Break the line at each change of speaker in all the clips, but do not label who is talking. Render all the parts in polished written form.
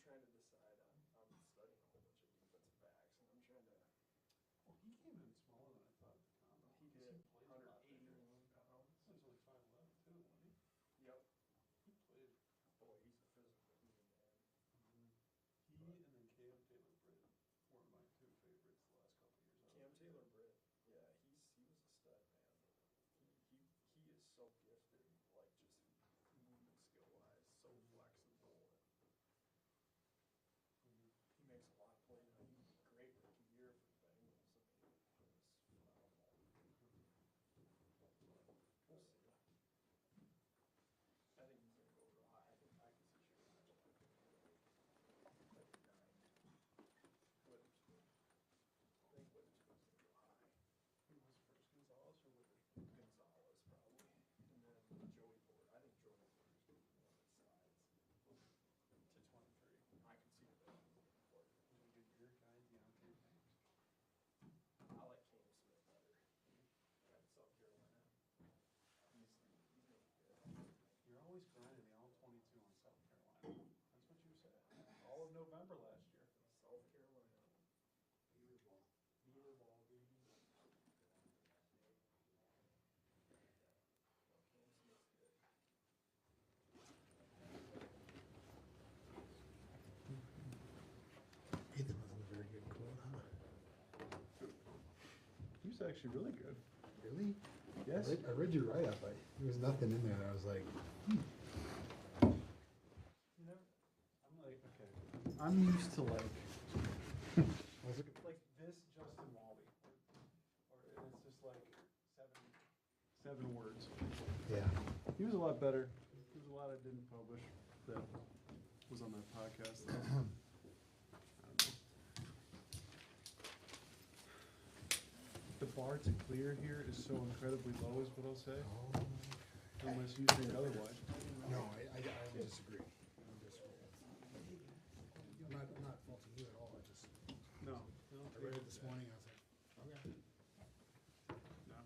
trying to decide on, I'm studying a whole bunch of defensive backs, and I'm trying to.
Well, he came in smaller than I thought at the combine.
He did 181 pounds.
He was only 5'11" too, wasn't he?
Yep.
He played.
Boy, he's a physical human man.
He and then Cam Taylor-Britt were my two favorites the last couple of years.
Cam Taylor-Britt, yeah, he was a stud, man. He is so gifted, like just movement skill wise, so flexible. He makes a lot of plays. He was a great rookie year for the Bengals. I mean, it was phenomenal. We'll see. I think he's gonna go real high. I can see sure. Like 9. Witherspoon. I think Witherspoon's gonna go high.
Who was first, Gonzalez or Witherspoon?
Gonzalez probably, and then Joey Ford. I think Joey Ford is going to be one that slides
To 23.
I can see that.
Did we get your guy, Deontay Banks?
I like Cam Smith better. At South Carolina. He's gonna be good.
You're always grinding the all-22 on South Carolina. That's what you said. All of November last year.
South Carolina.
Beaver ball.
Beaver ball, baby. Cam Smith's good.
Ethan wasn't a very good quote, huh?
He was actually really good.
Really?
Yes.
I read your write-up, but there was nothing in there that I was like,
You know, I'm like, okay. I'm used to like,
I was looking for
like this Justin Walby, or it's just like seven words.
yeah.
He was a lot better. There was a lot I didn't publish that was on that podcast. I don't know. The bar to clear here is so incredibly low, is what I'll say, unless you think otherwise.
No, I disagree. I'm not faulting you at all. I read it this morning. I was like, okay.
No.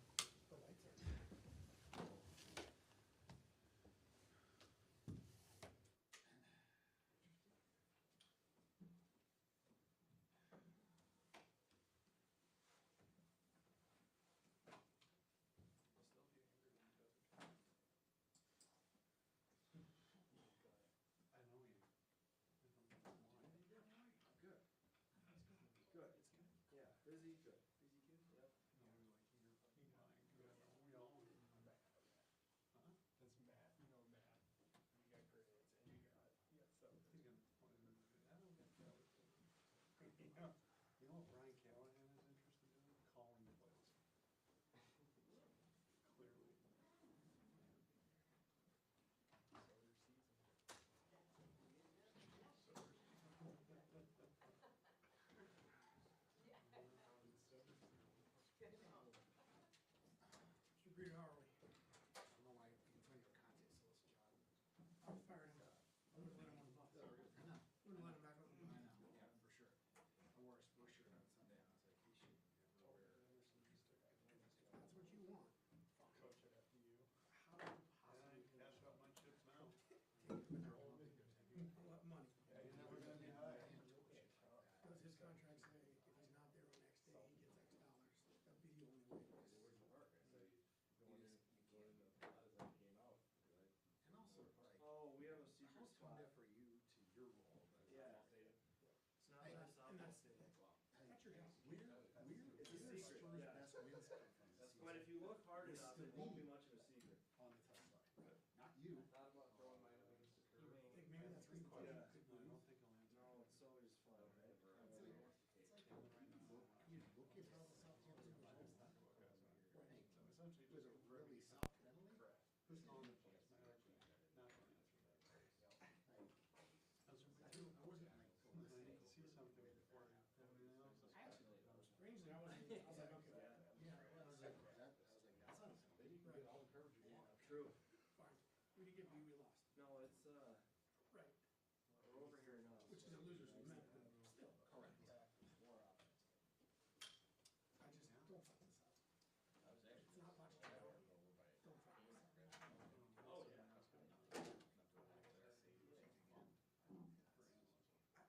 I know you.
Good. Good. Yeah. Busy. Good. Busy kid. Yep.
No, we like you're fucking lying. We all.
Matt.
Huh?
That's Matt. You know Matt. You got grades and you got stuff.
He's gonna. I don't get that. You know what Brian Callahan is interested in? Calling plays. Clearly.
Mr. Greer, how are we?
I don't know why you can find your content so it's job.
I'm fired up. I would've let him on the bus.
I know.
Would've let him back on the bus.
I know, yeah, for sure. I wore a sports shirt on Sunday and I was like, he should wear.
That's what you want.
Coach at FDU.
How do you
I
possibly
cash out my chips now.
what money?
Yeah, you're never gonna be high.
Does his contract say if he's not there on X day, he gets X dollars? That'd be the only way.
And also, like,
Oh, we have a secret
how
spot.
turned it for you to your role? But
Yeah. It's not
Hey,
like
and
softball
that's-
stadium.
That's your job.
It's a secret,
Spurs'
yeah.
best wins come from this
But if
season.
you look hard enough, it won't be much of a secret.
On the test side. Not you.
Thought about throwing mine against the curb.
I think maybe that's reason why you
Yeah.
could
No, I
lose.
don't think I'll answer.
No, it's always fun, right?
It's like you look at how the Southampton results. Right.
Essentially,
Was
just
it really South penalty?
Correct.
who's calling the plays? Not gonna answer that.
Like,
That's what we
I
do.
wasn't like,
I need to see something before I have anything else.
Strangely, I was like, okay, yeah,
I was like, that's not a penalty. You get all the coverage you want.
True.
fine. We didn't get beat, we lost.
No, it's,
Right.
we're over here now.
Which is a loser's event, but still.
Correct.
More offense.
I just, don't fuck this up. It's not much. Don't fuck this up.
Oh, yeah.
I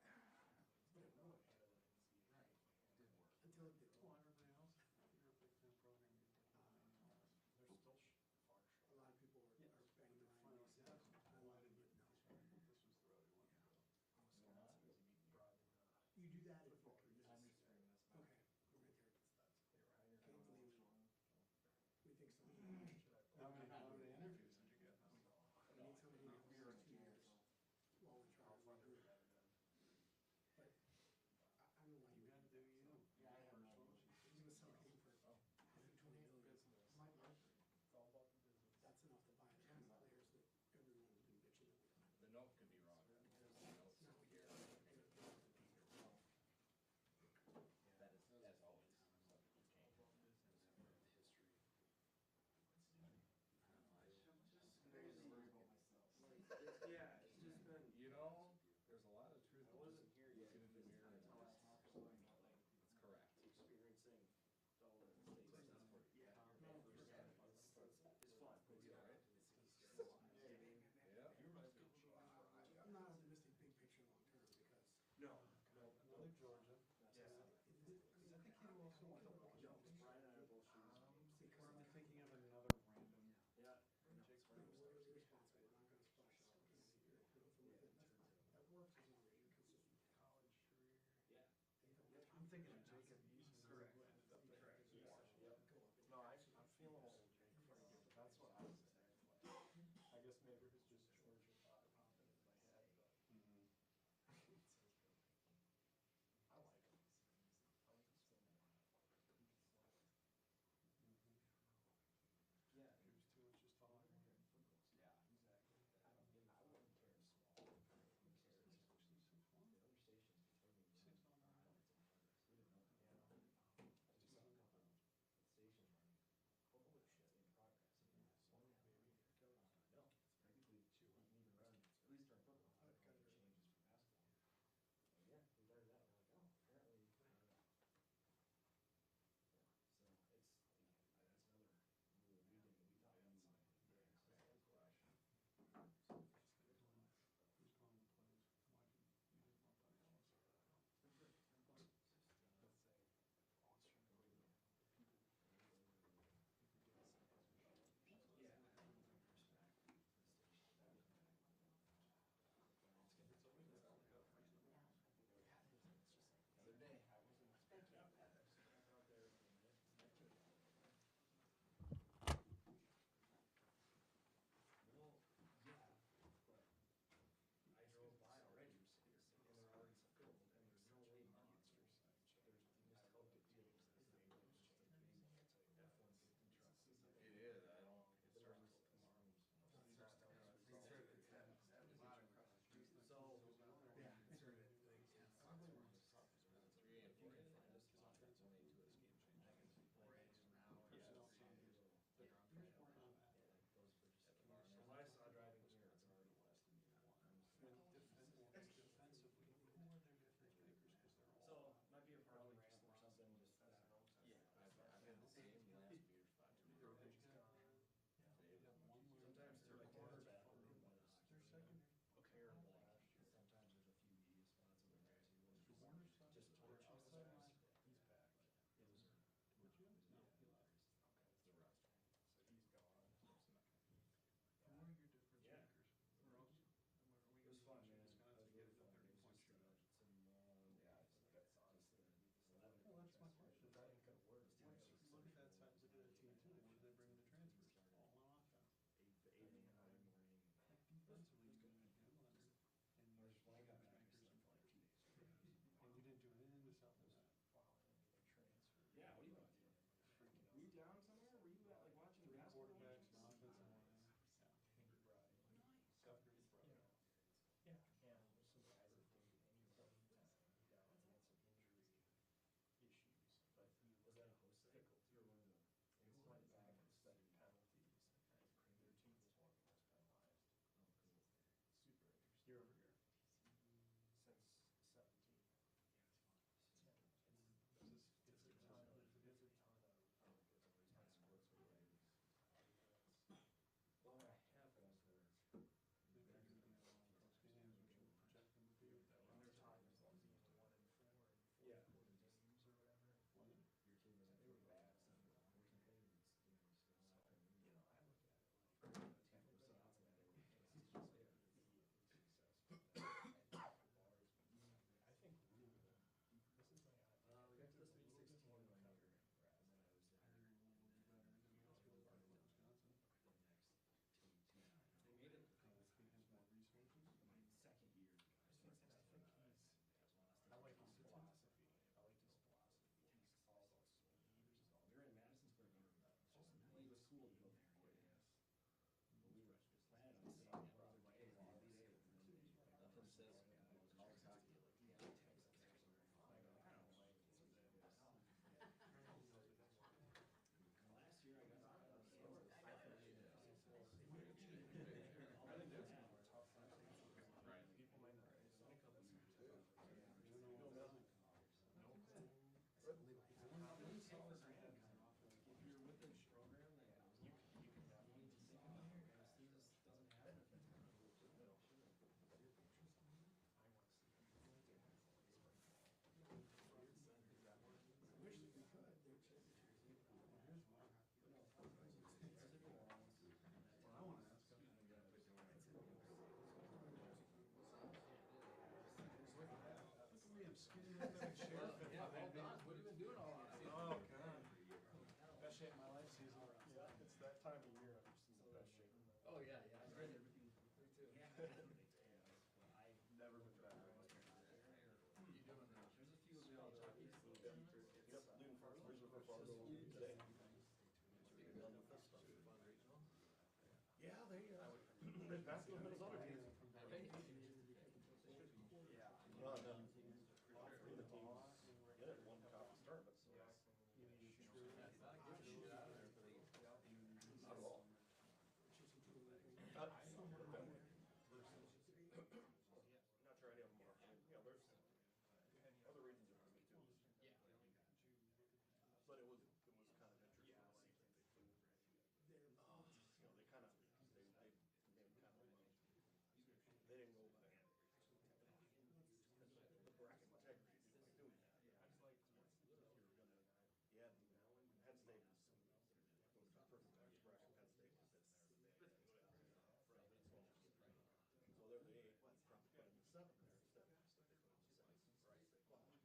time of year I'm just in the best shape.
Oh, yeah, yeah, I read it. Me too.
Never been better.
You doing, there's a few of the hockey tournaments.
Yep, leaving for Fargo today. Yeah, they passed those Minnesota teams.
Right?
Well, and then all three of the teams in it won the conference tournament, so that's.
Yeah, it's not good shit out of there, please.
Not at all. Not sure any of them are. I mean, you know, there's other reasons are for me too.
Yeah.
But it was kind of interesting to see that they do. You know, they kind of, they kind of, they didn't go by the bracket integrity by doing that. If you're gonna, yeah, Penn State was the perfect bracket. Penn State was in there. So they're the 8, probably put in the 7 there instead of they put in the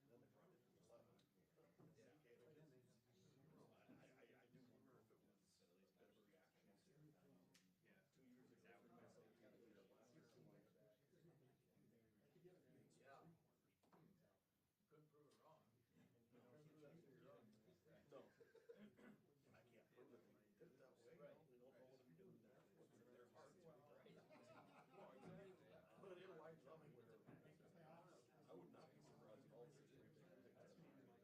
6. Right. Then they brought it to 11. I do wonder if it was a bit of a reaction to 2 years ago. Minnesota kind of beat up last year. 2 years back.
Yeah. Couldn't prove it wrong.
No. I can't prove that they did it that way.
Right.
We don't know what they're doing there. What's in their hearts.
Right.
But it winds up where I would not be surprised at all the situations. I think Ohio State's going to come up. Michigan,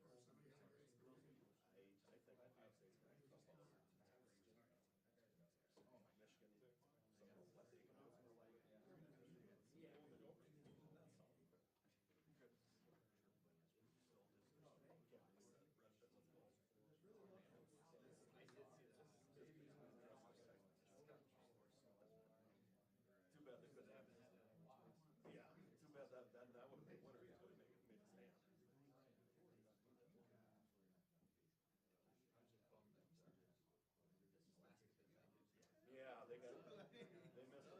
some of those less economic are like, yeah, the Gophers. Too bad they couldn't have it. Yeah, too bad that would have been one of these would have made the stand. Yeah, they missed it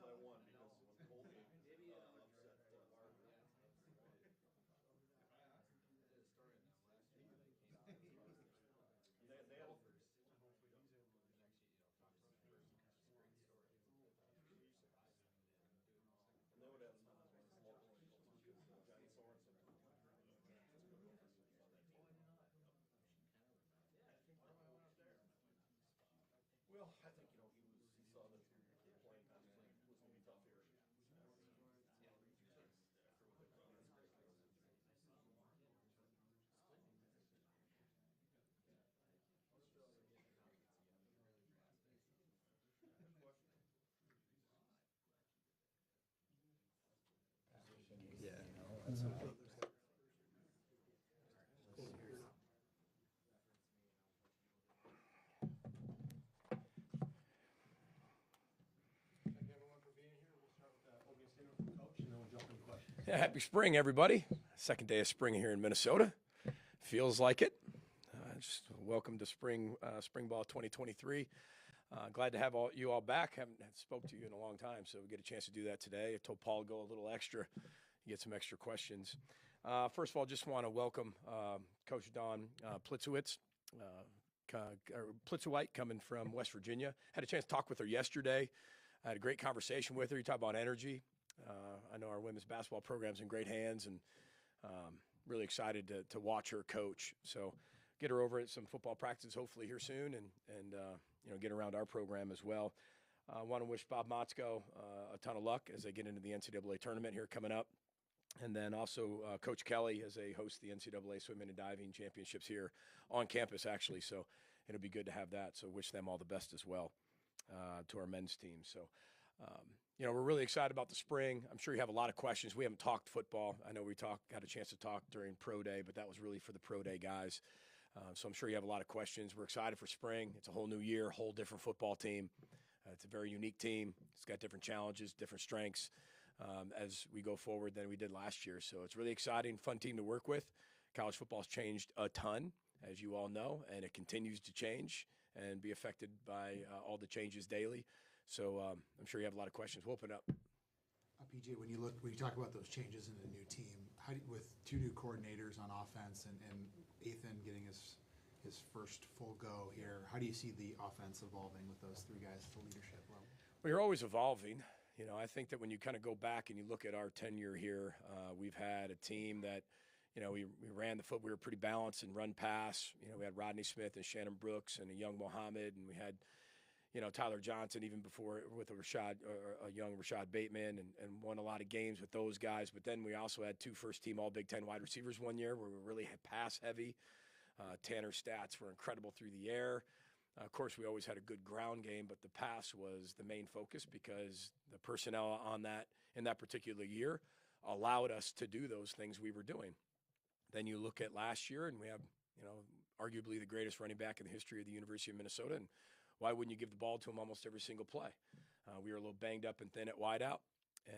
by 1 because when Colby upset Harvard.
Did a story on them last year when they came out.
They had
Gophers. And hopefully he's able to actually, talk about the first, it's a great story. Surviving and doing the second.
And they would have small boy coaches because Johnny Sorensen. Well, I think, he saw that playing time was going to be tough here.
Yeah.
Thank everyone for being here. We'll start with the opening statement from Coach, and then we'll jump into questions.
Yeah, happy spring, everybody. Second day of spring here in Minnesota. Feels like it. Just welcome to spring ball 2023. Glad to have you all back. Haven't spoke to you in a long time, so we get a chance to do that today. I told Paul to go a little extra, get some extra questions. First of all, just want to welcome Coach Don Plitzowitz, Plitzowite, coming from West Virginia. Had a chance to talk with her yesterday. I had a great conversation with her. You talk about energy. I know our women's basketball program's in great hands, and really excited to watch her coach. So get her over at some football practice hopefully here soon, and get around our program as well. I want to wish Bob Motzko a ton of luck as they get into the NCAA tournament here coming up. And then also Coach Kelly as they host the NCAA Swimming and Diving Championships here on campus, actually. So it'll be good to have that. So wish them all the best as well to our men's team. So, we're really excited about the spring. I'm sure you have a lot of questions. We haven't talked football. I know we had a chance to talk during Pro Day, but that was really for the Pro Day guys. So I'm sure you have a lot of questions. We're excited for spring. It's a whole new year, whole different football team. It's a very unique team. It's got different challenges, different strengths as we go forward than we did last year. So it's really exciting, fun team to work with. College football's changed a ton, as you all know, and it continues to change and be affected by all the changes daily. So I'm sure you have a lot of questions. We'll open it up.
PJ, when you talk about those changes in the new team, with 2 new coordinators on offense and Ethan getting his his first full go here. How do you see the offense evolving with those three guys at the leadership level?
Well, you're always evolving. You know, I think that when you kind of go back and you look at our tenure here, we've had a team that, you know, we ran the foot. We were pretty balanced in run pass. You know, we had Rodney Smith and Shannon Brooks and a young Mohammed, and we had, you know, Tyler Johnson even before with a young Rashad Bateman, and won a lot of games with those guys. But then we also had 2 first-team All Big Ten wide receivers one year where we were really pass heavy. Tanner's stats were incredible through the air. Of course, we always had a good ground game, but the pass was the main focus because the personnel on that in that particular year allowed us to do those things we were doing. Then you look at last year, and we have, you know, arguably the greatest running back in the history of the University of Minnesota, and why wouldn't you give the ball to him almost every single play? We were a little banged up and thin at wideout,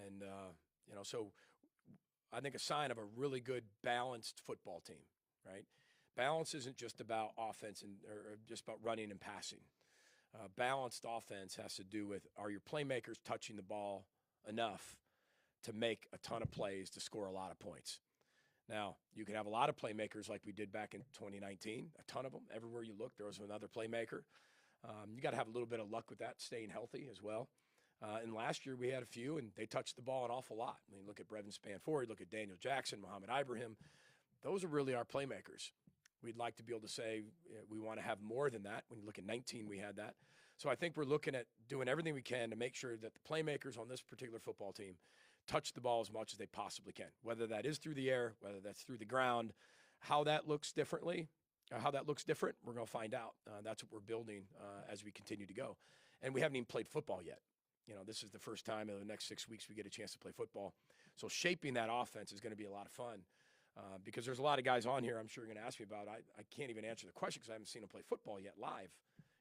and you know, so I think a sign of a really good balanced football team, right? Balance isn't just about offense or just about running and passing. Balanced offense has to do with, are your playmakers touching the ball enough to make a ton of plays to score a lot of points? Now, you can have a lot of playmakers like we did back in 2019, a ton of them. Everywhere you look, there was another playmaker. You got to have a little bit of luck with that, staying healthy as well. And last year we had a few, and they touched the ball an awful lot. I mean, look at Brevin Spanford, look at Daniel Jackson, Mohammed Ibrahim. Those are really our playmakers. We'd like to be able to say we want to have more than that. When you look at 19, we had that. So I think we're looking at doing everything we can to make sure that the playmakers on this particular football team touch the ball as much as they possibly can, whether that is through the air, whether that's through the ground. How that looks different, we're going to find out. That's what we're building as we continue to go. And we haven't even played football yet. You know, this is the first time in the next 6 weeks we get a chance to play football. So shaping that offense is going to be a lot of fun. Because there's a lot of guys on here I'm sure you're going to ask me about. I can't even answer the question because I haven't seen them play football yet live.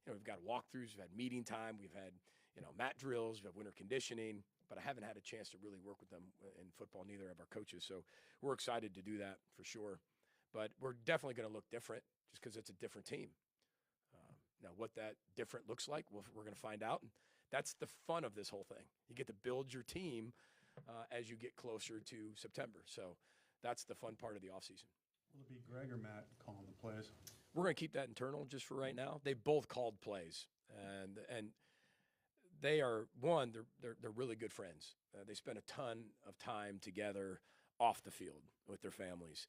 You know, we've got walkthroughs, we've had meeting time, we've had, you know, mat drills, we have winter conditioning, but I haven't had a chance to really work with them in football, neither of our coaches. So we're excited to do that for sure. But we're definitely going to look different just because it's a different team. Now, what that different looks like, we're going to find out. And that's the fun of this whole thing. You get to build your team as you get closer to September. So that's the fun part of the offseason.
Will it be Greg or Matt calling the plays?
We're going to keep that internal just for right now. They both called plays, and they are they're really good friends. They spend a ton of time together off the field with their families.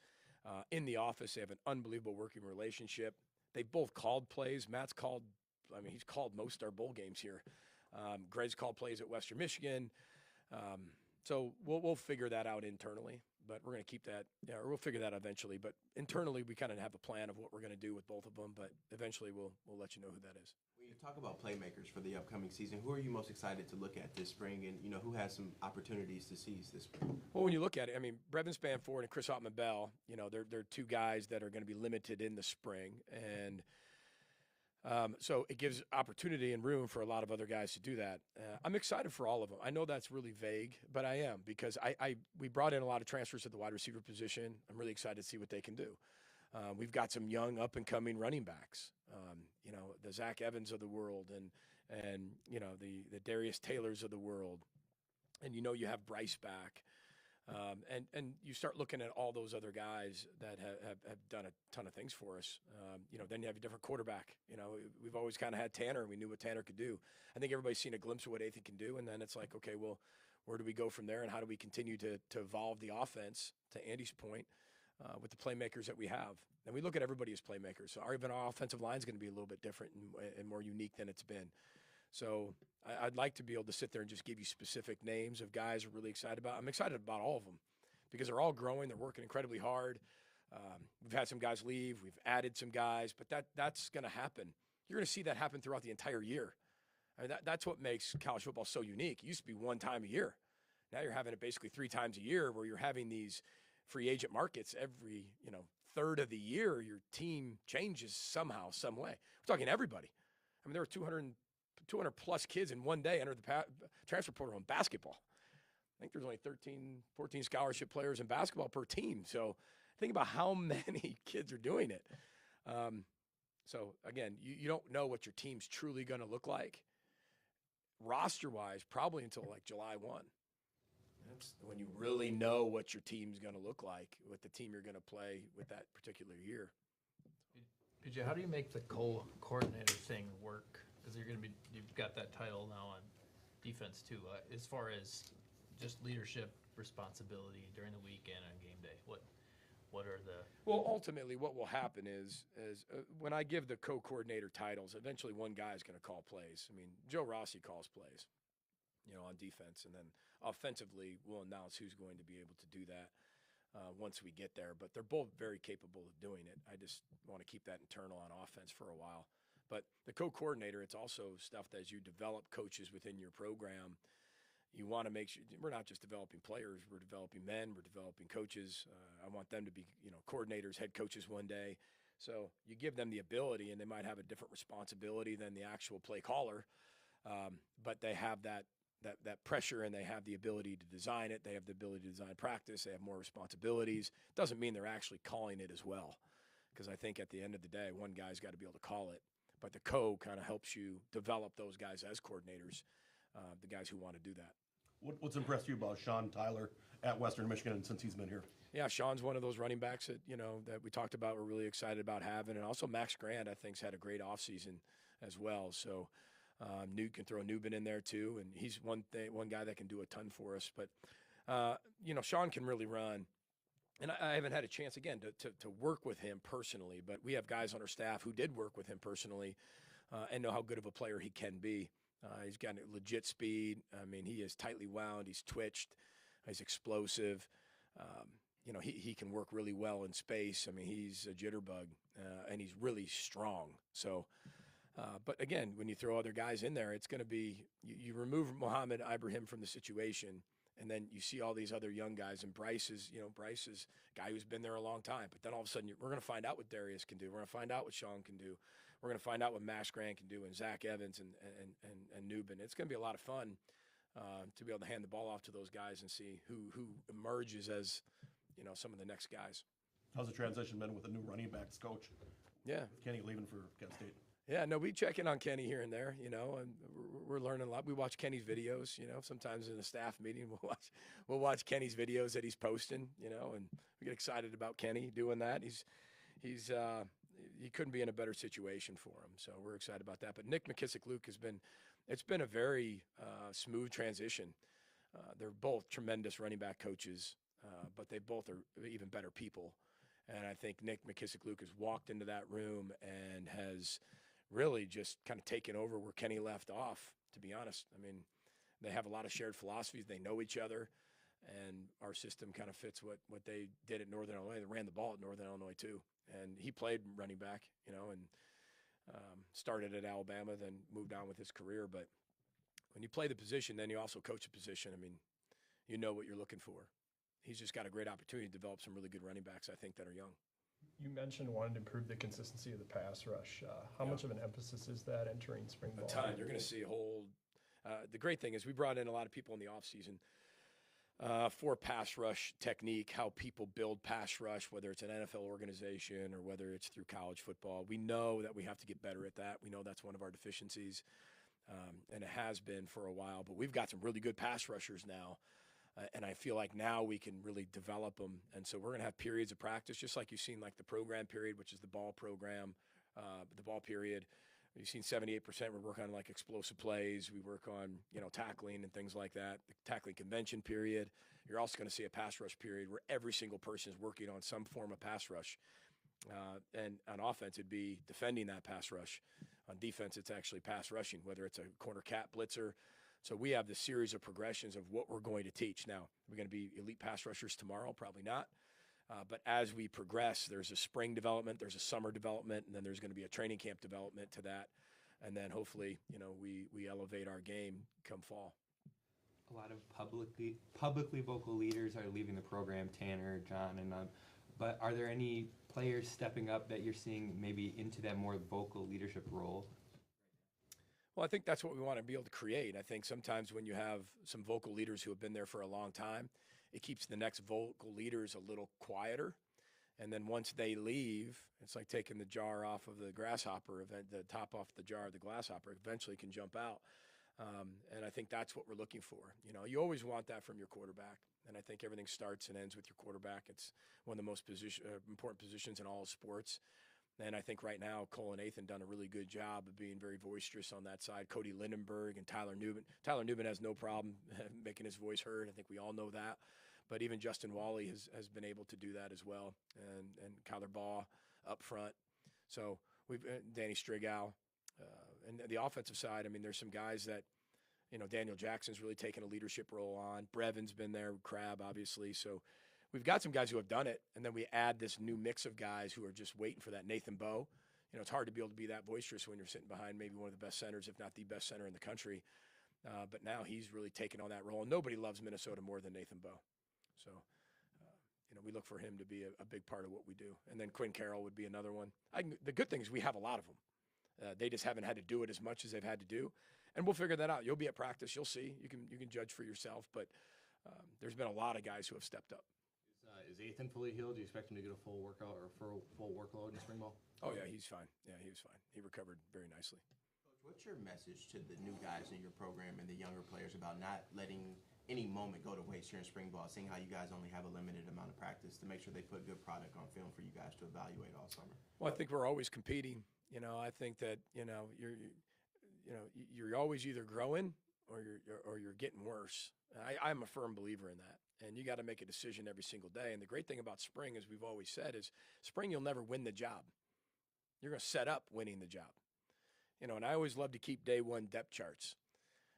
In the office, they have an unbelievable working relationship. They both called plays. Matt's called. I mean, he's called most of our bowl games here. Greg's called plays at Western Michigan. So we'll figure that out internally, but we're going to keep that, or we'll figure that out eventually. But internally, we kind of have a plan of what we're going to do with both of them, but eventually we'll let you know who that is.
When you talk about playmakers for the upcoming season, who are you most excited to look at this spring, and, you know, who has some opportunities to seize this spring?
Well, when you look at it, I mean, Brevin Spanford and Chris Ottman-Bell, you know, they're two guys that are going to be limited in the spring, and so it gives opportunity and room for a lot of other guys to do that. I'm excited for all of them. I know that's really vague, but I am, because we brought in a lot of transfers at the wide receiver position. I'm really excited to see what they can do. We've got some young up-and-coming running backs, you know, the Zach Evans of the world, and you know, the Darius Taylors of the world. And you know, you have Bryce back. And you start looking at all those other guys that have done a ton of things for us. You know, then you have a different quarterback. You know, we've always kind of had Tanner, and we knew what Tanner could do. I think everybody's seen a glimpse of what Ethan can do, and then it's like, okay, well, where do we go from there, and how do we continue to evolve the offense, to Andy's point, with the playmakers that we have. And we look at everybody as playmakers. So even our offensive line is going to be a little bit different and more unique than it's been. So I'd like to be able to sit there and just give you specific names of guys we're really excited about. I'm excited about all of them because they're all growing. They're working incredibly hard. We've had some guys leave. We've added some guys, but that's going to happen. You're going to see that happen throughout the entire year. I mean, that's what makes college football so unique. It used to be one time a year. Now you're having it basically 3 times a year, where you're having these free agent markets every, you know, third of the year. Your team changes somehow, some way. We're talking everybody. I mean, there were 200 plus kids in one day entered the transfer portal in basketball. I think there's only 13, 14 scholarship players in basketball per team. So think about how many kids are doing it. So again, you don't know what your team's truly going to look like roster-wise probably until like July 1. That's when you really know what your team's going to look like with the team you're going to play with that particular year.
PJ, how do you make the co-coordinator thing work? Because you've got that title now on defense too. As far as just leadership responsibility during the week and on game day, what are the?
Well, ultimately, what will happen is when I give the co-coordinator titles, eventually one guy is going to call plays. I mean, Joe Rossi calls plays, on defense, and then offensively, we'll announce who's going to be able to do that once we get there. But they're both very capable of doing it. I just want to keep that internal on offense for a while. But the co-coordinator, it's also stuff that as you develop coaches within your program, you want to make sure we're not just developing players, we're developing men, we're developing coaches. I want them to be, coordinators, head coaches one day. So you give them the ability, and they might have a different responsibility than the actual play caller, but they have that pressure, and they have the ability to design it. They have the ability to design practice. They have more responsibilities. Doesn't mean they're actually calling it as well, because I think at the end of the day, one guy's got to be able to call it. But the kind of helps you develop those guys as coordinators, the guys who want to do that.
What's impressed you about Sean Tyler at Western Michigan since he's been here?
Yeah, Sean's one of those running backs that, that we talked about, we're really excited about having. And also Max Grant, I think, has had a great offseason as well. So Newt can throw Newbin in there too, and he's one guy that can do a ton for us. But, Sean can really run. And I haven't had a chance, again, to work with him personally, but we have guys on our staff who did work with him personally and know how good of a player he can be. He's got legit speed. I mean, he is tightly wound. He's twitched. He's explosive. He can work really well in space. I mean, he's a jitterbug, and he's really strong. So, but again, when you throw other guys in there, it's going to be you remove Mohamed Ibrahim from the situation, and then you see all these other young guys. And Bryce is a guy who's been there a long time. But then all of a sudden, we're going to find out what Darius can do. We're going to find out what Sean can do. We're going to find out what Max Grant can do, and Zach Evans and Newbin. It's going to be a lot of fun to be able to hand the ball off to those guys and see who emerges as some of the next guys.
How's the transition been with the new running backs coach?
Yeah,
Kenny leaving for Kent State.
Yeah, no, we check in on Kenny here and there, and we're learning a lot. We watch Kenny's videos, sometimes in a staff meeting we'll watch Kenny's videos that he's posting, and we get excited about Kenny doing that. He couldn't be in a better situation for him, so we're excited about that. But Nick McKissick-Luke it's been a very smooth transition. They're both tremendous running back coaches, but they both are even better people. And I think Nick McKissick-Luke has walked into that room and has really just kind of taken over where Kenny left off, to be honest. I mean, they have a lot of shared philosophies. They know each other, and our system kind of fits what they did at Northern Illinois. They ran the ball at Northern Illinois too. And he played running back, and started at Alabama, then moved on with his career. But when you play the position, then you also coach a position. I mean, you know what you're looking for. He's just got a great opportunity to develop some really good running backs, I think, that are young.
You mentioned wanting to improve the consistency of the pass rush. How much of an emphasis is that entering spring ball?
A ton. You're going to see a whole the great thing is we brought in a lot of people in the offseason for pass rush technique, how people build pass rush, whether it's an NFL organization or whether it's through college football. We know that we have to get better at that. We know that's one of our deficiencies, and it has been for a while. But we've got some really good pass rushers now. And I feel like now we can really develop them. And so we're going to have periods of practice, just like you've seen like the program period, which is the ball program, the ball period. You've seen 78%. We work on like explosive plays. We work on, tackling and things like that. The tackling convention period. You're also going to see a pass rush period where every single person is working on some form of pass rush. And on offense, it'd be defending that pass rush. On defense, it's actually pass rushing, whether it's a corner cat blitzer. So we have this series of progressions of what we're going to teach. Now, we're going to be elite pass rushers tomorrow? Probably not. But as we progress, there's a spring development, there's a summer development, and then there's going to be a training camp development to that. And then hopefully, we elevate our game come fall.
A lot of publicly vocal leaders are leaving the program, Tanner, John, and but are there any players stepping up that you're seeing maybe into that more vocal leadership role?
Well, I think that's what we want to be able to create. I think sometimes when you have some vocal leaders who have been there for a long time, it keeps the next vocal leaders a little quieter. And then once they leave, it's like taking the jar off of the grasshopper, the top off the jar of the grasshopper, eventually can jump out. And I think that's what we're looking for. You always want that from your quarterback. And I think everything starts and ends with your quarterback. It's one of the most important positions in all sports. And I think right now, Cole and Nathan done a really good job of being very boisterous on that side. Cody Lindenberg and Tyler Newman. Tyler Newman has no problem making his voice heard. I think we all know that. But even Justin Wally has been able to do that as well. And Kyler Baugh up front. So we've Danny Strigow. And the offensive side, I mean, there's some guys that, Daniel Jackson's really taken a leadership role on. Brevin's been there, Crab, obviously. So we've got some guys who have done it, and then we add this new mix of guys who are just waiting for that. Nathan Bowe, it's hard to be able to be that boisterous when you're sitting behind maybe one of the best centers, if not the best center in the country. But now he's really taken on that role, and nobody loves Minnesota more than Nathan Bowe. So, we look for him to be a big part of what we do. And then Quinn Carroll would be another one. The good thing is we have a lot of them. They just haven't had to do it as much as they've had to do, and we'll figure that out. You'll be at practice, you'll see. You can judge for yourself, but there's been a lot of guys who have stepped up.
Is Ethan fully healed? Do you expect him to get a full workout or full workload in spring ball?
Oh yeah, he's fine. Yeah, he was fine. He recovered very nicely.
Coach, what's your message to the new guys in your program and the younger players about not letting any moment go to waste here in spring ball, seeing how you guys only have a limited amount of practice, to make sure they put good product on film for you guys to evaluate all summer?
Well, I think we're always competing. I think that you're always either growing or you're getting worse. I'm a firm believer in that. And you got to make a decision every single day. And the great thing about spring, as we've always said, is spring you'll never win the job. You're going to set up winning the job. And I always love to keep day one depth charts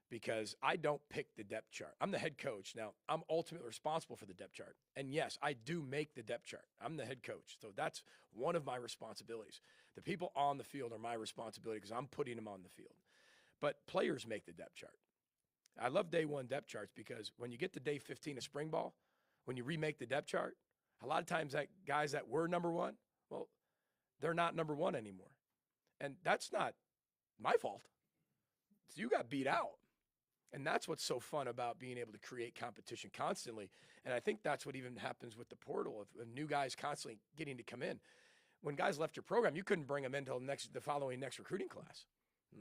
because I don't pick the depth chart. I'm the head coach. Now, I'm ultimately responsible for the depth chart. And yes, I do make the depth chart. I'm the head coach. So that's one of my responsibilities. The people on the field are my responsibility because I'm putting them on the field. But players make the depth chart. I love day one depth charts because when you get to day 15 of spring ball, when you remake the depth chart, a lot of times that guys that were number one, well, they're not number one anymore. And that's not my fault. So you got beat out. And that's what's so fun about being able to create competition constantly. And I think that's what even happens with the portal of new guys constantly getting to come in. When guys left your program, you couldn't bring them in until the following next recruiting class.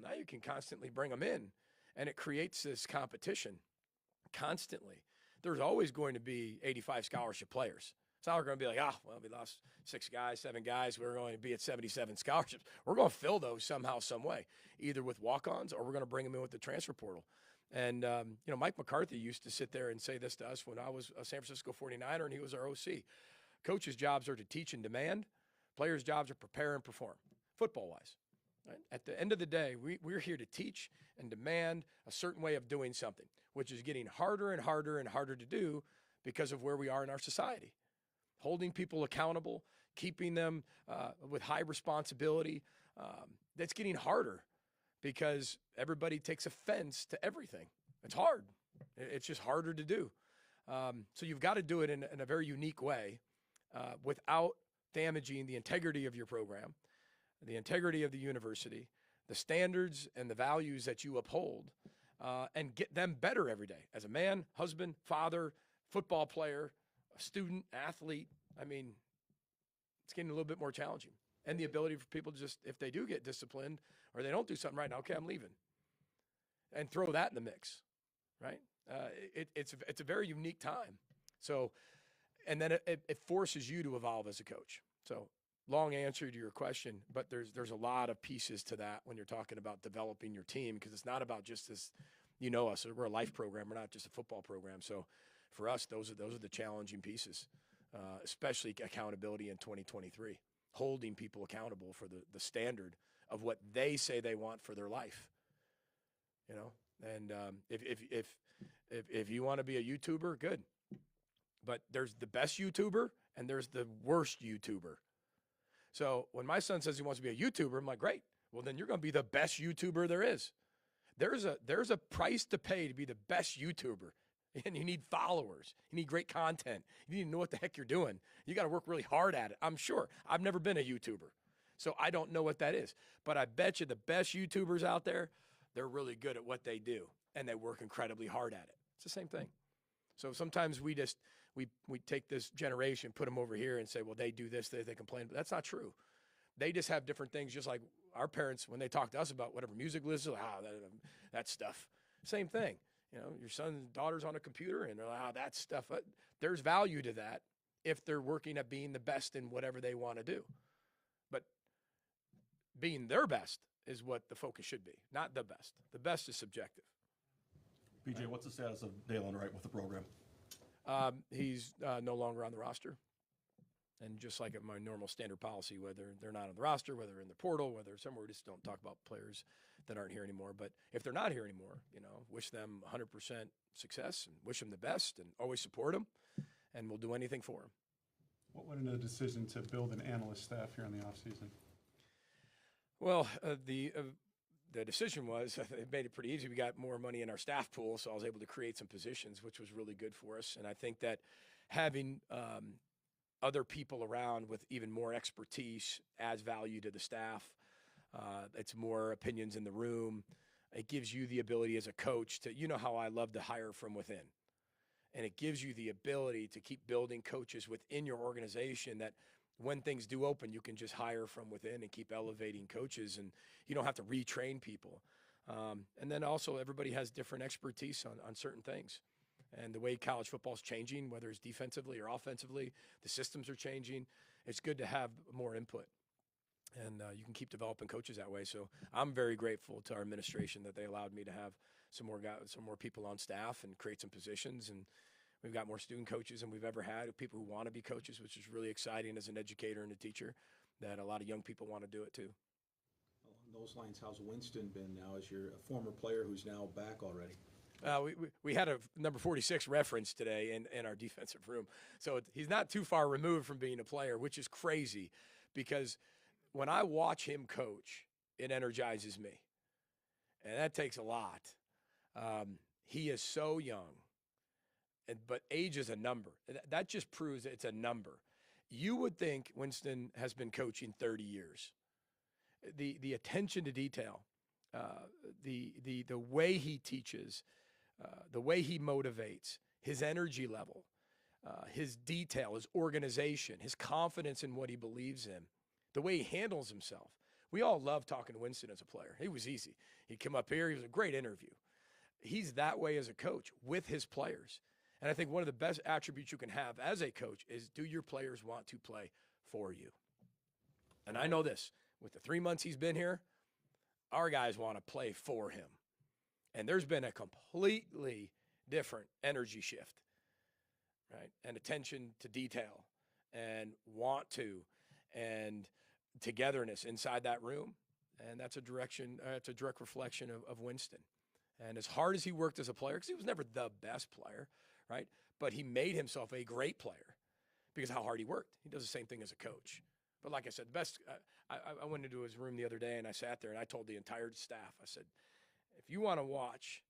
Now you can constantly bring them in. And it creates this competition constantly. There's always going to be 85 scholarship players. It's not going to be like, we lost 6 guys, 7 guys. We're going to be at 77 scholarships. We're going to fill those somehow, some way, either with walk-ons or we're going to bring them in with the transfer portal. And, Mike McCarthy used to sit there and say this to us when I was a San Francisco 49er and he was our OC. Coaches' jobs are to teach and demand. Players' jobs are prepare and perform, football-wise. Right? At the end of the day, we're here to teach and demand a certain way of doing something, which is getting harder and harder and harder to do because of where we are in our society. Holding people accountable, keeping them with high responsibility, that's getting harder because everybody takes offense to everything. It's hard. It's just harder to do. So you've got to do it in a very unique way without damaging the integrity of your program, the integrity of the university, the standards and the values that you uphold, and get them better every day as a man, husband, father, football player, a student, athlete. I mean, it's getting a little bit more challenging. And the ability for people to just, if they do get disciplined or they don't do something right now, okay, I'm leaving. And throw that in the mix, right? It's a very unique time. So, and then it forces you to evolve as a coach. So, long answer to your question, but there's a lot of pieces to that when you're talking about developing your team, because it's not about just this, us, we're a life program, we're not just a football program. So for us, those are the challenging pieces, especially accountability in 2023, holding people accountable for the standard of what they say they want for their life, and if you want to be a YouTuber, good, but there's the best YouTuber and there's the worst YouTuber. So when my son says he wants to be a YouTuber, I'm like, great. Well, then you're going to be the best YouTuber there is. There's a price to pay to be the best YouTuber. And you need followers. You need great content. You need to know what the heck you're doing. You got to work really hard at it. I'm sure. I've never been a YouTuber, so I don't know what that is. But I bet you the best YouTubers out there, they're really good at what they do, and they work incredibly hard at it. It's the same thing. So sometimes we take this generation, put them over here and say, well, they do this, they complain. But that's not true. They just have different things, just like our parents, when they talk to us about whatever music listens, that stuff. Same thing. Your son and daughter's on a computer and they're like, that stuff. There's value to that if they're working at being the best in whatever they want to do. But being their best is what the focus should be, not the best. The best is subjective.
PJ, what's the status of Dalen Wright with the program?
He's no longer on the roster. And just like my normal standard policy, whether they're not on the roster, whether they're in the portal, whether somewhere, we just don't talk about players that aren't here anymore. But if they're not here anymore, wish them 100% success and wish them the best and always support them, and we'll do anything for them.
What went into the decision to build an analyst staff here in the offseason?
Well, the decision was, it made it pretty easy. We got more money in our staff pool, so I was able to create some positions, which was really good for us. And I think that having other people around with even more expertise adds value to the staff. It's more opinions in the room. It gives you the ability as a coach to, how I love to hire from within. And it gives you the ability to keep building coaches within your organization that when things do open, you can just hire from within and keep elevating coaches, and you don't have to retrain people. And then also everybody has different expertise on certain things. And the way college football is changing, whether it's defensively or offensively, the systems are changing. It's good to have more input. And you can keep developing coaches that way. So I'm very grateful to our administration that they allowed me to have some more people on staff and create some positions. And we've got more student coaches than we've ever had, people who want to be coaches, which is really exciting as an educator and a teacher, that a lot of young people want to do it too.
Along those lines, how's Winston been now as you're a former player who's now back already?
We had a number 46 reference today in our defensive room. So he's not too far removed from being a player, which is crazy because when I watch him coach, it energizes me. And that takes a lot. He is so young, but age is a number. That just proves it's a number. You would think Winston has been coaching 30 years. The attention to detail, the way he teaches, the way he motivates, his energy level, his detail, his organization, his confidence in what he believes in, the way he handles himself. We all love talking to Winston as a player. He was easy. He'd come up here. He was a great interview. He's that way as a coach with his players. And I think one of the best attributes you can have as a coach is, do your players want to play for you? And I know this. With the 3 months he's been here, our guys want to play for him. And there's been a completely different energy shift, right? And attention to detail and want to and togetherness inside that room. And that's a direct reflection of Winston. And as hard as he worked as a player, because he was never the best player, right? But he made himself a great player because of how hard he worked. He does the same thing as a coach. But like I said, I went into his room the other day and I sat there and I told the entire staff, I said, if you want to watch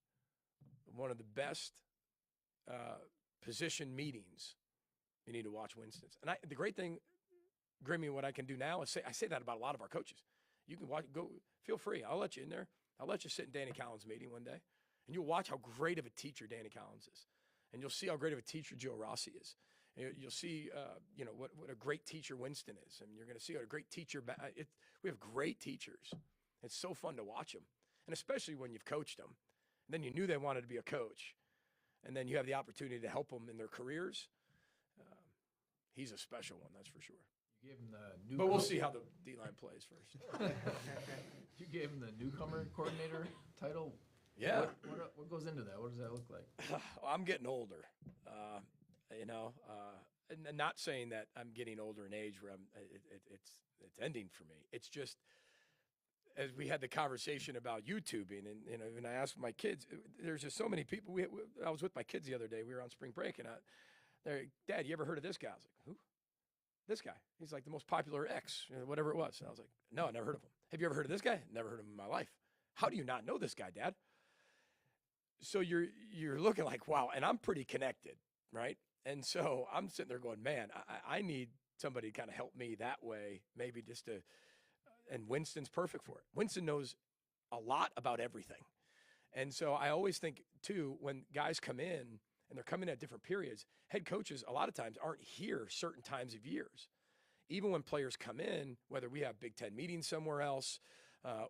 one of the best position meetings, you need to watch Winston's. And the great thing, Grimmy, what I can do now is I say that about a lot of our coaches. You can watch, feel free. I'll let you in there. I'll let you sit in Danny Collins' meeting one day, and you'll watch how great of a teacher Danny Collins is. And you'll see how great of a teacher Joe Rossi is. And you'll see, what a great teacher Winston is. And you're going to see what a great teacher. We have great teachers. It's so fun to watch them. And especially when you've coached them. And then you knew they wanted to be a coach. And then you have the opportunity to help them in their careers. He's a special one, that's for sure.
You gave him the
but we'll see how the D-line plays first.
You gave him the newcomer coordinator title.
Yeah.
What goes into that? What does that look like?
I'm getting older, and not saying that I'm getting older in age where it's ending for me. It's just, as we had the conversation about YouTubing, and I asked my kids, there's just so many people. I was with my kids the other day. We were on spring break, and they're like, Dad, you ever heard of this guy? I was like, who? This guy. He's like the most popular X, whatever it was. And I was like, no, I never heard of him. Have you ever heard of this guy? Never heard of him in my life. How do you not know this guy, Dad? So you're looking like, wow, and I'm pretty connected, right? And so I'm sitting there going, man, I need somebody to kind of help me that way, maybe just to, and Winston's perfect for it. Winston knows a lot about everything. And so I always think, too, when guys come in, and they're coming at different periods, head coaches a lot of times aren't here certain times of years. Even when players come in, whether we have Big Ten meetings somewhere else,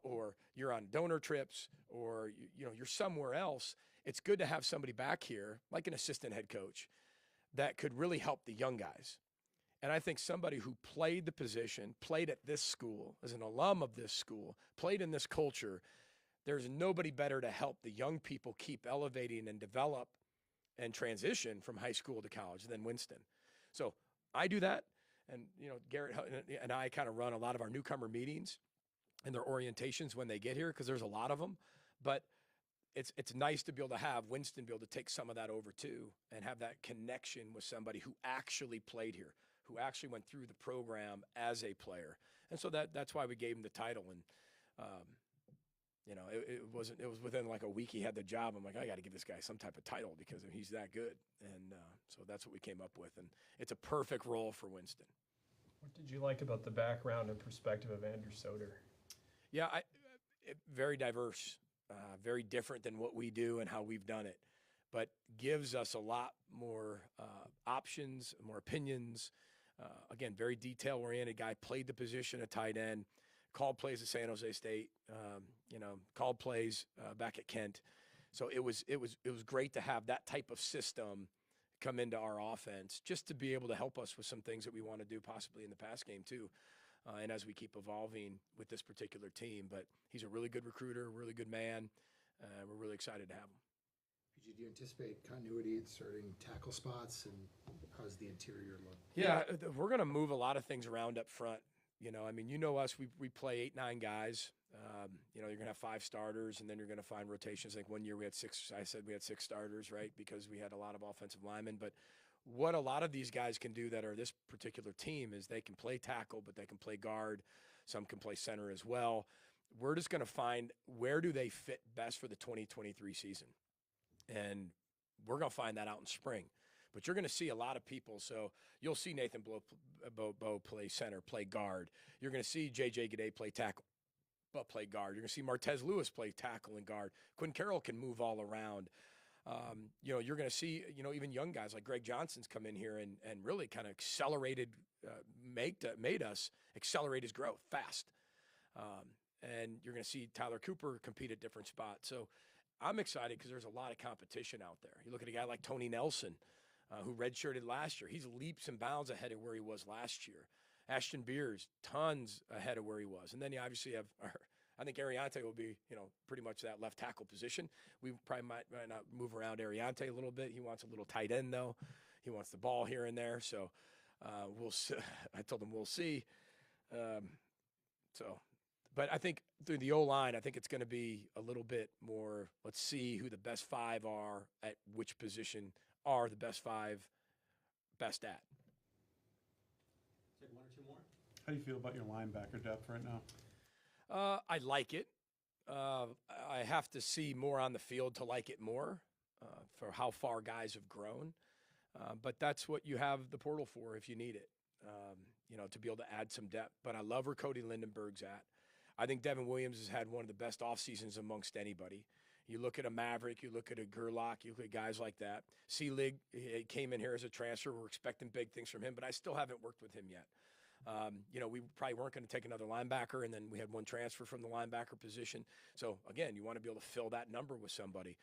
or you're on donor trips, or you're somewhere else, it's good to have somebody back here, like an assistant head coach, that could really help the young guys. And I think somebody who played the position, played at this school, as an alum of this school, played in this culture, there's nobody better to help the young people keep elevating and develop and transition from high school to college than Winston. So I do that. And, Garrett and I kind of run a lot of our newcomer meetings and their orientations when they get here, because there's a lot of them. But it's nice to be able to have Winston be able to take some of that over too and have that connection with somebody who actually played here, who actually went through the program as a player. And so that's why we gave him the title. And, it was within like a week he had the job. I'm like, I got to give this guy some type of title because he's that good. And so that's what we came up with. And it's a perfect role for Winston.
What did you like about the background and perspective of Andrew Soder?
Yeah, very diverse, very different than what we do and how we've done it, but gives us a lot more options, more opinions. Again, very detail-oriented guy, played the position of tight end, called plays at San Jose State, called plays back at Kent. So it was great to have that type of system come into our offense just to be able to help us with some things that we want to do possibly in the pass game too. And as we keep evolving with this particular team, but he's a really good recruiter, really good man. We're really excited to have him.
PJ, do you anticipate continuity at certain tackle spots, and how does the interior look?
Yeah, we're going to move a lot of things around up front. Us, we play 8-9 guys. You're going to have 5 starters, and then you're going to find rotations. Like one year we had 6, I said we had 6 starters, right? Because we had a lot of offensive linemen. But what a lot of these guys can do that are this particular team is they can play tackle, but they can play guard. Some can play center as well. We're just going to find where do they fit best for the 2023 season. And we're going to find that out in spring. But you're going to see a lot of people. So you'll see Nathan Bowe play center, play guard. You're going to see J.J. Gade play tackle, but play guard. You're going to see Martez Lewis play tackle and guard. Quinn Carroll can move all around. You're going to see, even young guys like Greg Johnson's come in here and really kind of accelerated, made us accelerate his growth fast. And you're going to see Tyler Cooper compete at different spots. So I'm excited because there's a lot of competition out there. You look at a guy like Tony Nelson, who redshirted last year. He's leaps and bounds ahead of where he was last year. Ashton Beers, tons ahead of where he was. And then you obviously have I think Ariante will be, pretty much that left tackle position. We probably might not move around Ariante a little bit. He wants a little tight end, though. He wants the ball here and there. So we'll see. I told him we'll see. But I think through the O-line, I think it's going to be a little bit more, let's see who the best 5 are at which position are the best 5 best at.
Take 1 or 2 more.
How do you feel about your linebacker depth right now?
I like it. I have to see more on the field to like it more for how far guys have grown. But that's what you have the portal for if you need it, to be able to add some depth. But I love where Cody Lindenberg's at. I think Devin Williams has had one of the best off seasons amongst anybody. You look at a Maverick, you look at a Gerlach, you look at guys like that. Seelig came in here as a transfer. We're expecting big things from him, but I still haven't worked with him yet. We probably weren't going to take another linebacker, and then we had one transfer from the linebacker position. So, again, you want to be able to fill that number with somebody.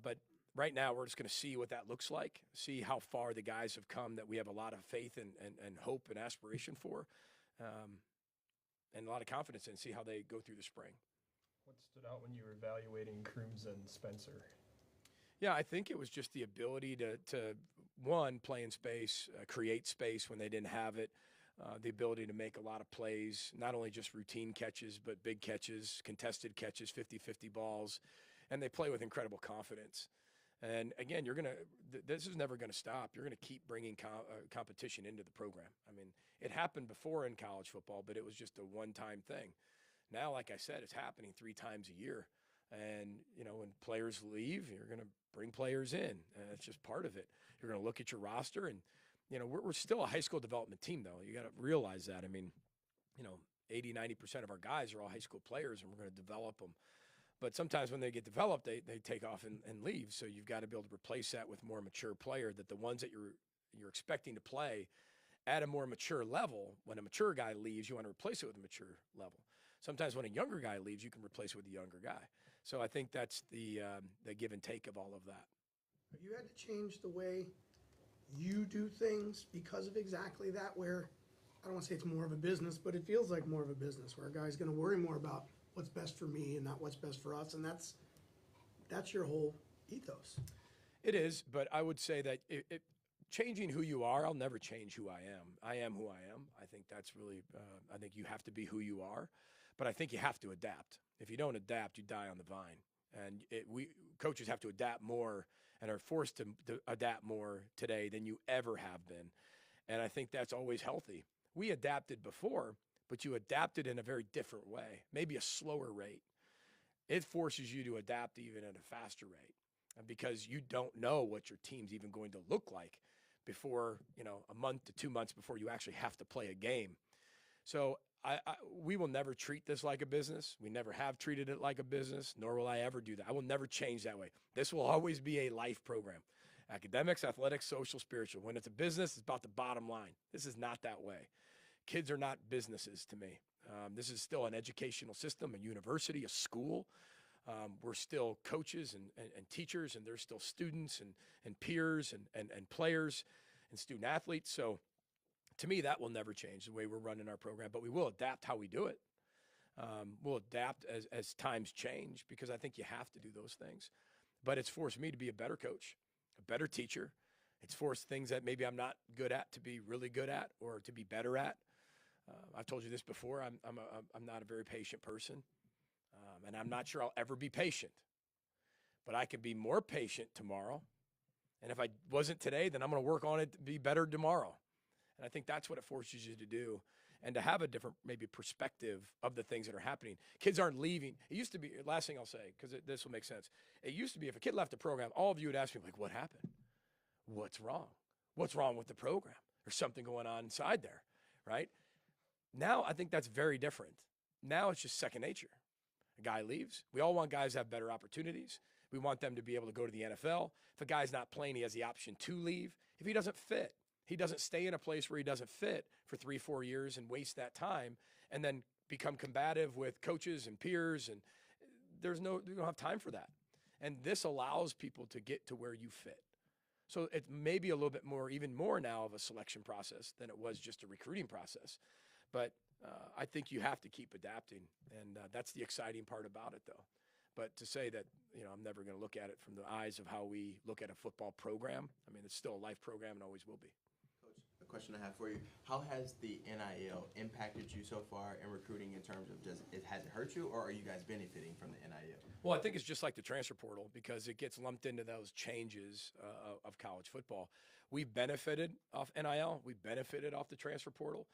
But right now we're just going to see what that looks like, see how far the guys have come that we have a lot of faith and hope and aspiration for, and a lot of confidence in, see how they go through the spring.
What stood out when you were evaluating Crooms and Spencer?
Yeah, I think it was just the ability to one, play in space, create space when they didn't have it, the ability to make a lot of plays, not only just routine catches, but big catches, contested catches, 50-50 balls, and they play with incredible confidence. And again, this is never going to stop. You're going to keep bringing competition into the program. I mean, it happened before in college football, but it was just a one-time thing. Now, like I said, it's happening 3 times a year. And, when players leave, you're going to bring players in. It's just part of it. You're going to look at your roster and, we're still a high school development team, though. You got to realize that. I mean, 80-90% of our guys are all high school players, and we're going to develop them. But sometimes when they get developed, they take off and leave. So you've got to be able to replace that with more mature player, that the ones that you're expecting to play at a more mature level, when a mature guy leaves, you want to replace it with a mature level. Sometimes when a younger guy leaves, you can replace it with a younger guy. So I think that's the give and take of all of that.
Have you had to change the way you do things because of exactly that, where, I don't want to say it's more of a business, but it feels like more of a business, where a guy's going to worry more about what's best for me and not what's best for us, and that's your whole ethos.
It is, but I would say that changing who you are, I'll never change who I am. I am who I am. I think that's really, I think you have to be who you are, but I think you have to adapt. If you don't adapt, you die on the vine. And we coaches have to adapt more and are forced to adapt more today than you ever have been. And I think that's always healthy. We adapted before, but you adapted in a very different way, maybe a slower rate. It forces you to adapt even at a faster rate because you don't know what your team's even going to look like before, a month to 2 months before you actually have to play a game. So we will never treat this like a business. We never have treated it like a business, nor will I ever do that. I will never change that way. This will always be a life program. Academics, athletics, social, spiritual. When it's a business, it's about the bottom line. This is not that way. Kids are not businesses to me. This is still an educational system, a university, a school. We're still coaches and teachers, and there's still students and peers and players and student athletes. So to me, that will never change the way we're running our program, but we will adapt how we do it. We'll adapt as times change because I think you have to do those things. But it's forced me to be a better coach, a better teacher. It's forced things that maybe I'm not good at to be really good at or to be better at. I've told you this before. I'm not a very patient person, and I'm not sure I'll ever be patient. But I can be more patient tomorrow. And if I wasn't today, then I'm going to work on it to be better tomorrow. And I think that's what it forces you to do, and to have a different maybe perspective of the things that are happening. Kids aren't leaving. It used to be, last thing I'll say, because this will make sense. It used to be if a kid left a program, all of you would ask me, like, what happened? What's wrong? What's wrong with the program? There's something going on inside there, right? Now I think that's very different. Now it's just second nature. A guy leaves. We all want guys to have better opportunities. We want them to be able to go to the NFL. If a guy's not playing, he has the option to leave. If he doesn't fit, he doesn't stay in a place where he doesn't fit for 3-4 years and waste that time and then become combative with coaches and peers. And you don't have time for that. And this allows people to get to where you fit. So it may be a little bit more, even more now of a selection process than it was just a recruiting process. But I think you have to keep adapting. And that's the exciting part about it, though. But to say that, I'm never going to look at it from the eyes of how we look at a football program, I mean, it's still a life program and always will be.
Coach, a question I have for you. How has the NIL impacted you so far in recruiting in terms of has it hurt you, or are you guys benefiting from the NIL?
Well, I think it's just like the transfer portal because it gets lumped into those changes of college football. We've benefited off NIL. We've benefited off the transfer portal.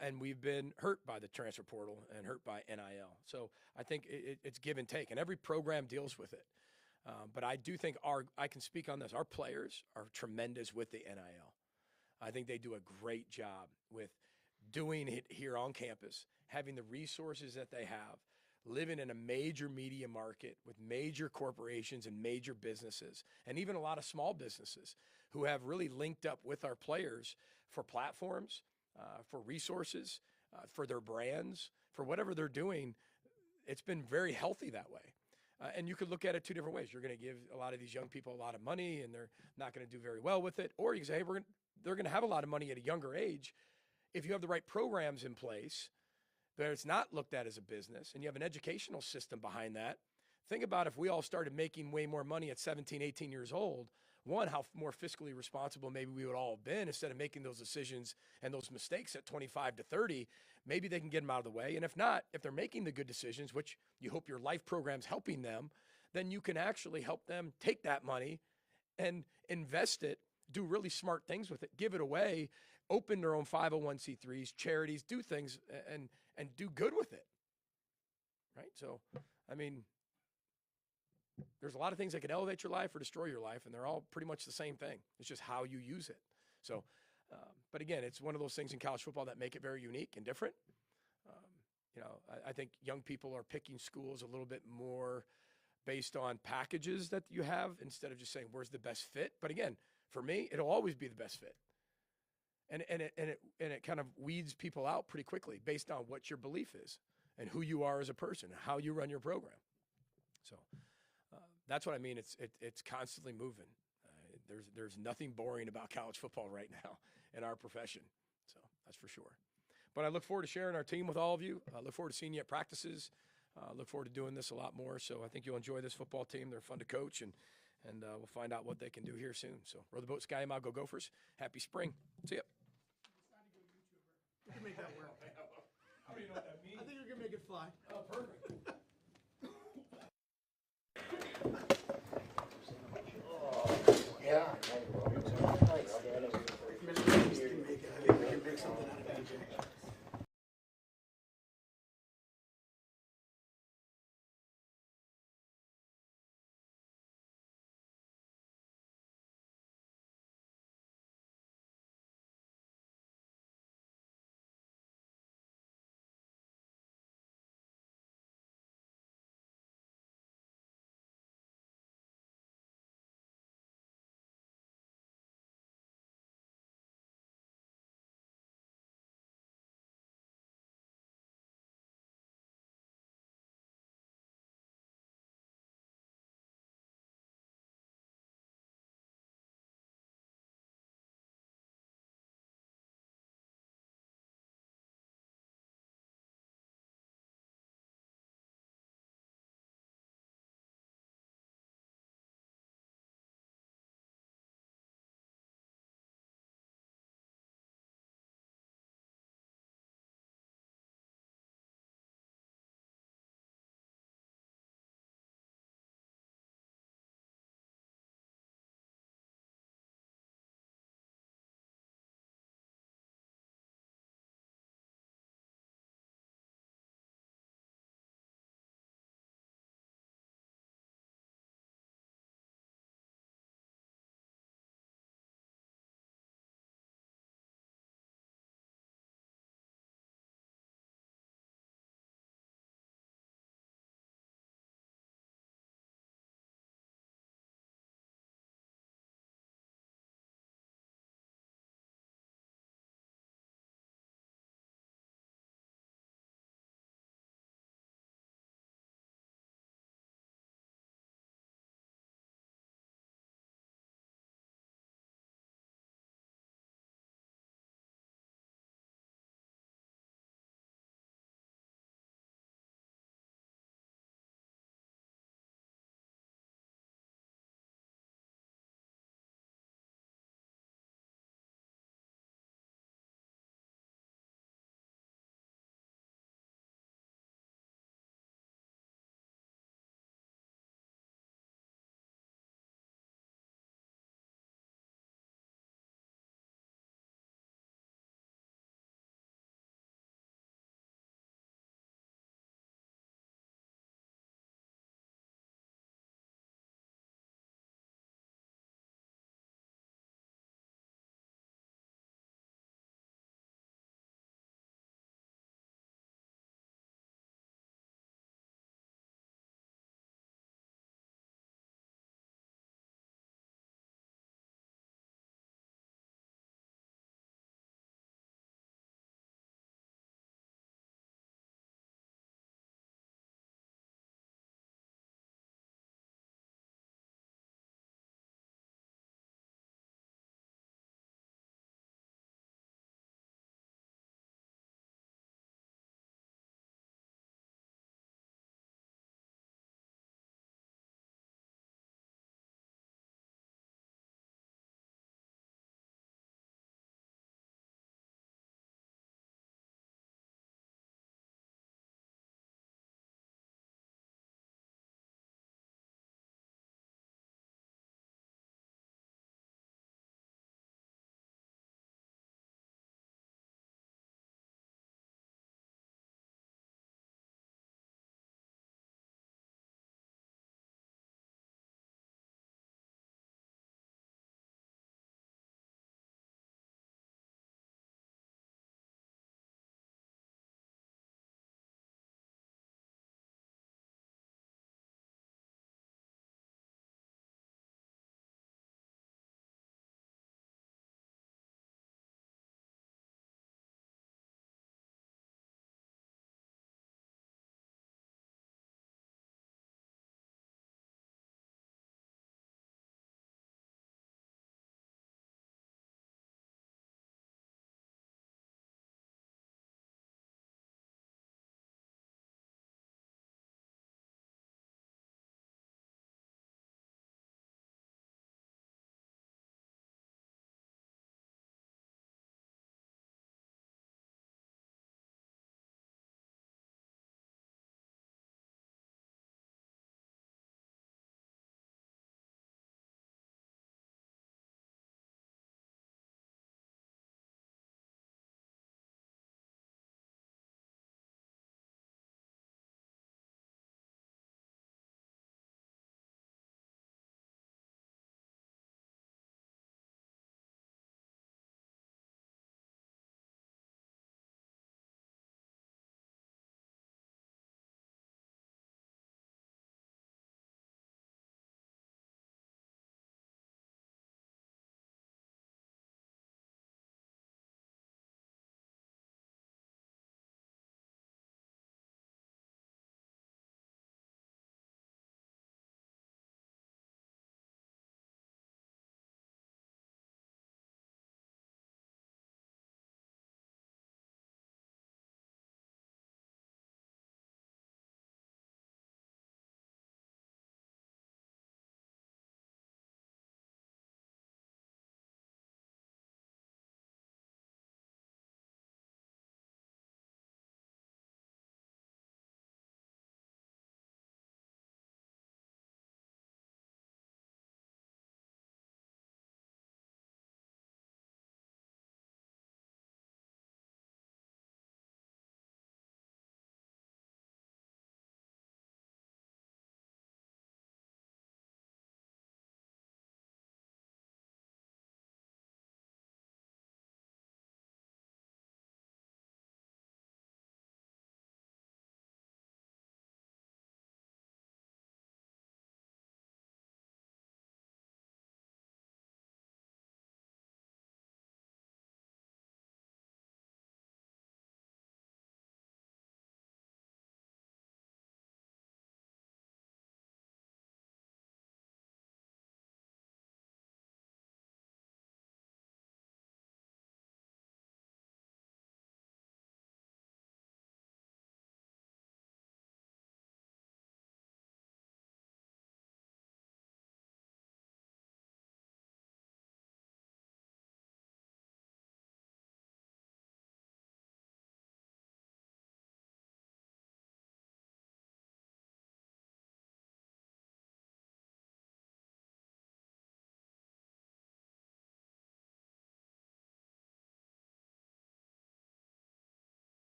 And we've been hurt by the transfer portal and hurt by NIL. So I think it's give and take, and every program deals with it. But I do think I can speak on this. Our players are tremendous with the NIL. I think they do a great job with doing it here on campus, having the resources that they have, living in a major media market with major corporations and major businesses, and even a lot of small businesses who have really linked up with our players for platforms, for resources, for their brands, for whatever they're doing. It's been very healthy that way. And you could look at it two different ways. You're going to give a lot of these young people a lot of money and they're not going to do very well with it. Or you can say, hey, they're going to have a lot of money at a younger age. If you have the right programs in place, but it's not looked at as a business and you have an educational system behind that. Think about if we all started making way more money at 17, 18 years old. One, how more fiscally responsible maybe we would all have been instead of making those decisions and those mistakes at 25 to 30. Maybe they can get them out of the way. And if not, if they're making the good decisions, which you hope your life program's helping them, then you can actually help them take that money and invest it, do really smart things with it, give it away, open their own 501c3s, charities, do things and do good with it. Right? So, I mean, there's a lot of things that can elevate your life or destroy your life, and they're all pretty much the same thing. It's just how you use it. So, but again, it's one of those things in college football that make it very unique and different. I think young people are picking schools a little bit more based on packages that you have instead of just saying, where's the best fit? But again, for me, it'll always be the best fit. And it kind of weeds people out pretty quickly based on what your belief is and who you are as a person, how you run your program. So that's what I mean. It's constantly moving. there's nothing boring about college football right now in our profession. So that's for sure. But I look forward to sharing our team with all of you. I look forward to seeing you at practices. Look forward to doing this a lot more. So I think you'll enjoy this football team. They're fun to coach, and we'll find out what they can do here soon. So row the boat, Sky Mile, go Gophers. Happy spring. See ya.
You can make that work.
I don't even know what that means.
I think you're gonna make it fly.
Oh, perfect.